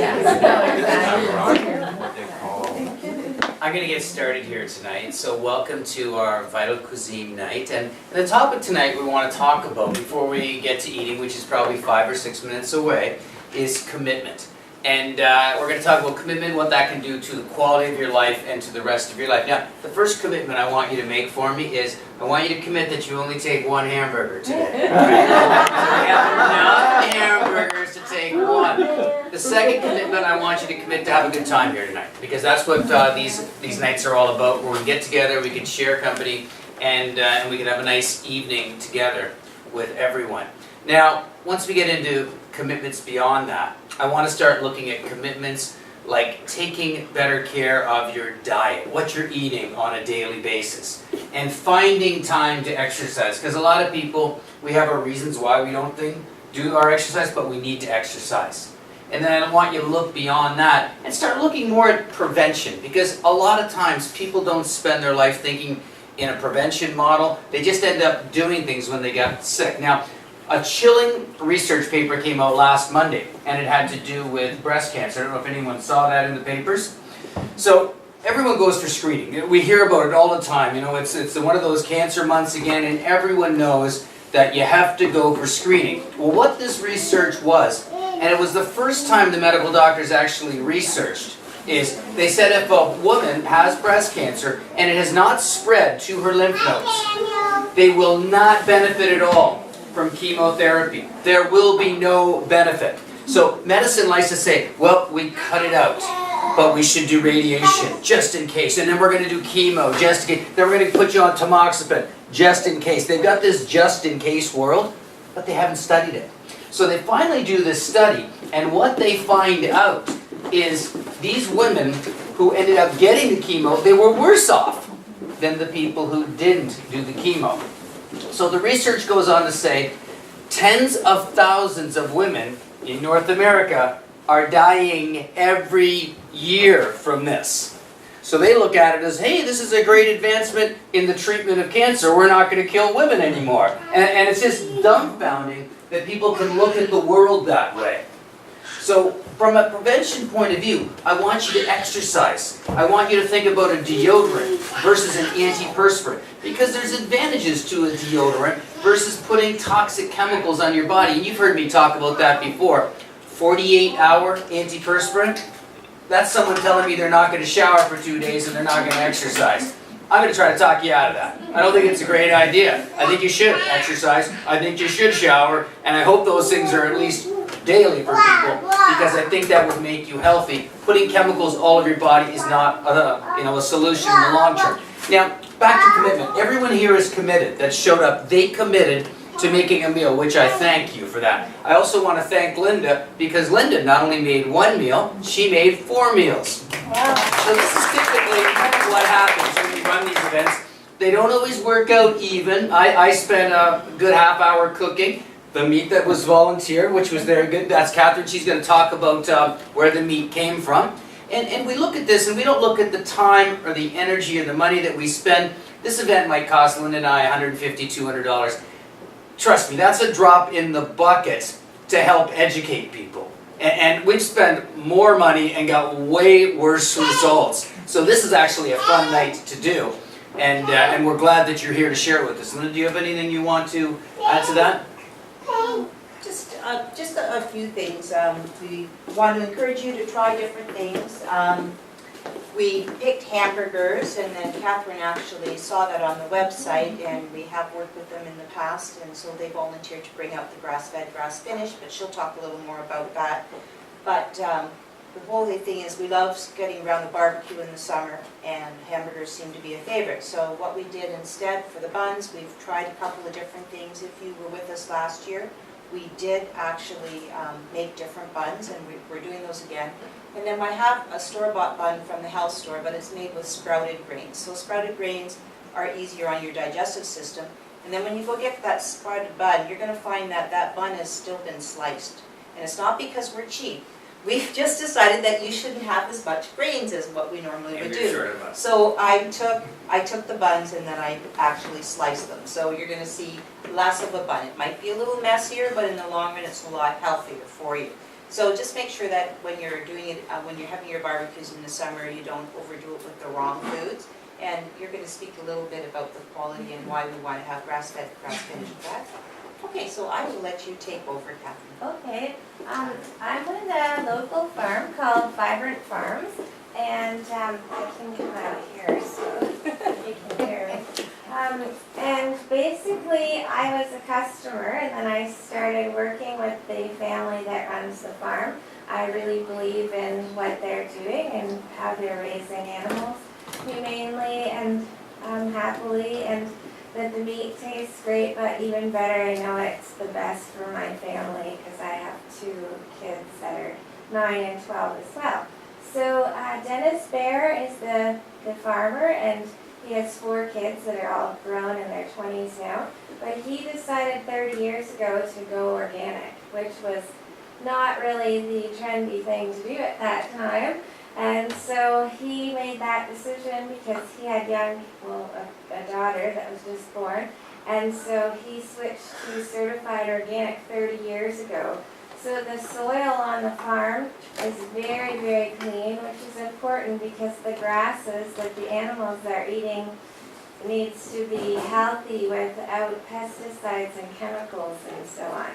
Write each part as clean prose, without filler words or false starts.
I'm going to get started here tonight. So welcome to our Vital Cuisine Night. And the topic tonight we want to talk about before we get to eating, which is probably 5 or 6 minutes away, is commitment. And we're going to talk about commitment, what that can do to the quality of your life and to the rest of your life. Now, the first commitment I want you to make for me is I want you to commit that you only take 1 hamburger today. All right? So we have enough hamburgers to take 1. The second commitment, I want you to commit to have a good time here tonight, because that's what these nights are all about, where we get together, we can share company, and we can have a nice evening together with everyone. Now, once we get into commitments beyond that, I want to start looking at commitments like taking better care of your diet, what you're eating on a daily basis, and finding time to exercise. Because a lot of people, we have our reasons why we don't do our exercise, but we need to exercise. And then I want you to look beyond that and start looking more at prevention, because a lot of times people don't spend their life thinking in a prevention model. They just end up doing things when they get sick. Now, a chilling research paper came out last Monday, and it had to do with breast cancer. I don't know if anyone saw that in the papers. So everyone goes for screening. We hear about it all the time. You know, it's one of those cancer months again, and everyone knows that you have to go for screening. Well, what this research was, and it was the first time the medical doctors actually researched, is they said if a woman has breast cancer and it has not spread to her lymph nodes, they will not benefit at all from chemotherapy. There will be no benefit. So medicine likes to say, well, we cut it out, but we should do radiation just in case. And then we're going to do chemo just in case. Then we're going to put you on tamoxifen just in case. They've got this just in case world, but they haven't studied it. So they finally do this study, and what they find out is these women who ended up getting the chemo, they were worse off than the people who didn't do the chemo. So the research goes on to say tens of thousands of women in North America are dying every year from this. So they look at it as, hey, this is a great advancement in the treatment of cancer. We're not going to kill women anymore. And it's just dumbfounding that people can look at the world that way. So from a prevention point of view, I want you to exercise. I want you to think about a deodorant versus an antiperspirant, because there's advantages to a deodorant versus putting toxic chemicals on your body. And you've heard me talk about that before. 48-hour antiperspirant, that's someone telling me they're not going to shower for 2 days and they're not going to exercise. I'm going to try to talk you out of that. I don't think it's a great idea. I think you should exercise. I think you should shower. And I hope those things are at least daily for people, because I think that would make you healthy. Putting chemicals all over your body is not a solution in the long term. Now, back to commitment. Everyone here is committed that showed up. They committed to making a meal, which I thank you for that. I also want to thank Linda, because Linda not only made 1 meal, she made 4 meals. So this is typically what happens when we run these events. They don't always work out even. I spent a good half hour cooking the meat that was volunteered, which was very good. That's Catherine. She's going to talk about where the meat came from. And we look at this, and we don't look at the time or the energy or the money that we spend. This event might cost Linda and I $150, $200. Trust me, that's a drop in the bucket to help educate people. And we've spent more money and got way worse results. So this is actually a fun night to do. And we're glad that you're here to share it with us. Linda, do you have anything you want to add to that? Just a few things. We want to encourage you to try different things. We picked hamburgers, and then Catherine actually saw that on the website, and we have worked with them in the past, and so they volunteered to bring out the grass-fed, grass-finished, but she'll talk a little more about that. But the whole thing is we love getting around the barbecue in the summer, and hamburgers seem to be a favorite. So what we did instead for the buns, we've tried a couple of different things. If you were with us last year, we did actually make different buns, and we're doing those again. And then I have a store-bought bun from the health store, but it's made with sprouted grains. So sprouted grains are easier on your digestive system. And then when you go get that sprouted bun, you're going to find that that bun has still been sliced. And it's not because we're cheap. We've just decided that you shouldn't have as much grains as what we normally would do. So I took the buns and then I actually sliced them. So you're going to see less of a bun. It might be a little messier, but in the long run it's a lot healthier for you. So just make sure that when you're doing it, when you're having your barbecues in the summer, you don't overdo it with the wrong foods. And you're going to speak a little bit about the quality and why we want to have grass-fed, grass-finished fat. Okay, so I will let you take over, Catherine. Okay, I'm with a local farm called Vibrant Farms, and I can come out here so you can hear me. And basically, I was a customer, and then I started working with the family that runs the farm. I really believe in what they're doing and how they're raising animals humanely and happily, and that the meat tastes great, but even better, I know it's the best for my family because I have 2 kids that are 9 and 12 as well. So Dennis Bear is the farmer, and he has 4 kids that are all grown in their 20s now. But he decided 30 years ago to go organic, which was not really the trendy thing to do at that time. And so he made that decision because he had a daughter that was just born. And so he switched to certified organic 30 years ago. So the soil on the farm is very, very clean, which is important because the grasses that the animals are eating needs to be healthy without pesticides and chemicals and so on.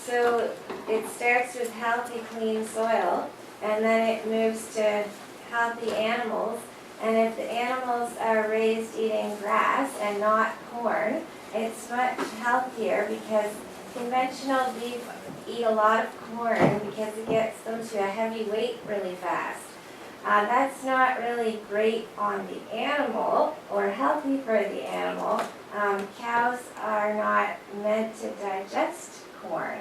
So it starts with healthy, clean soil, and then it moves to healthy animals. And if the animals are raised eating grass and not corn, it's much healthier because conventional beef eat a lot of corn because it gets them to a heavy weight really fast. That's not really great on the animal or healthy for the animal. Cows are not meant to digest corn,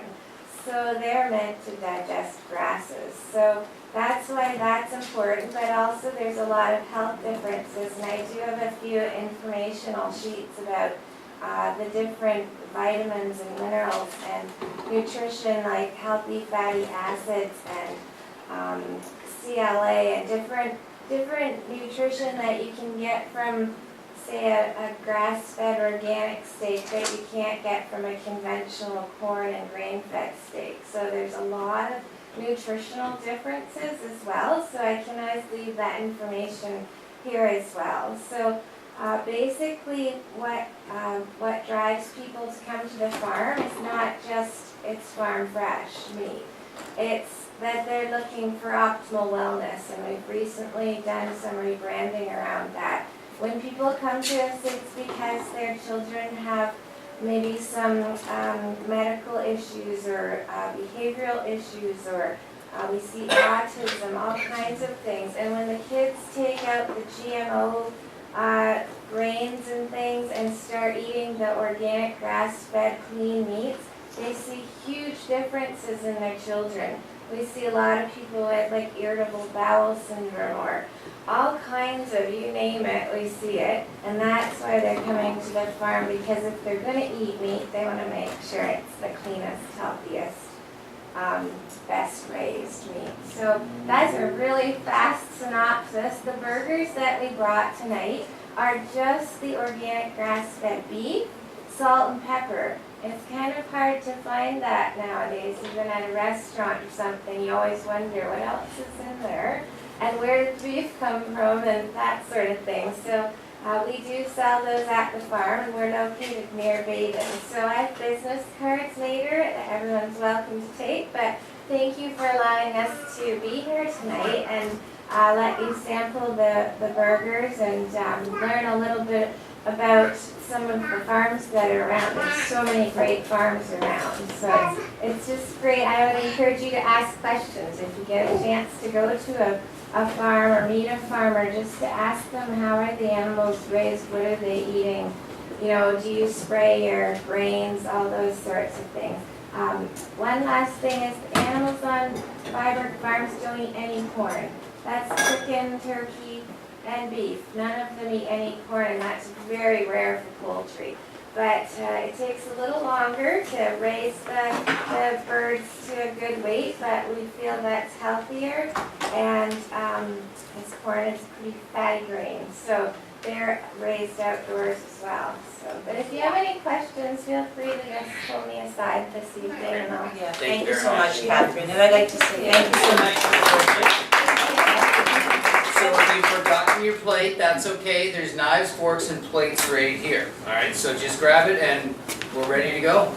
so they're meant to digest grasses. So that's why that's important, but also there's a lot of health differences, and I do have a few informational sheets about the different vitamins and minerals and nutrition, like healthy fatty acids and CLA and different nutrition that you can get from, say, a grass-fed organic steak that you can't get from a conventional corn and grain-fed steak. So there's a lot of nutritional differences as well, so I can always leave that information here as well. So basically what drives people to come to the farm is not just it's farm fresh meat. It's that they're looking for optimal wellness, and we've recently done some rebranding around that. When people come to us, it's because their children have maybe some medical issues or behavioral issues, or we see autism, all kinds of things. And when the kids take out the GMO grains and things and start eating the organic grass-fed clean meats, they see huge differences in their children. We see a lot of people with like irritable bowel syndrome or all kinds of, you name it, we see it. And that's why they're coming to the farm, because if they're going to eat meat, they want to make sure it's the cleanest, healthiest, best raised meat. So that's a really fast synopsis. The burgers that we brought tonight are just the organic grass-fed beef, salt and pepper. It's kind of hard to find that nowadays, even at a restaurant or something. You always wonder what else is in there and where did the beef come from and that sort of thing. So we do sell those at the farm, and we're located near Baden. So I have business cards later that everyone's welcome to take, but thank you for allowing us to be here tonight and let you sample the burgers and learn a little bit about some of the farms that are around. There's so many great farms around, so it's just great. I would encourage you to ask questions if you get a chance to go to a farm or meet a farmer, just to ask them how are the animals raised, what are they eating, you know, do you spray your grains, all those sorts of things. One last thing is the animals on Vibrant Farms don't eat any corn. That's chicken, turkey, and beef. None of them eat any corn, and that's very rare for poultry. But it takes a little longer to raise the birds to a good weight, but we feel that's healthier, and this corn is a pretty fatty grain, so they're raised outdoors as well. So, but if you have any questions questions, feel free to just pull me aside this evening and I'll. Yeah, Thank thank you you very so much. much, Catherine, and I'd like to say thank you so much for your work. So if you've forgotten your plate, that's okay. There's knives, forks, and plates right here. All right, so just grab it and we're ready to go.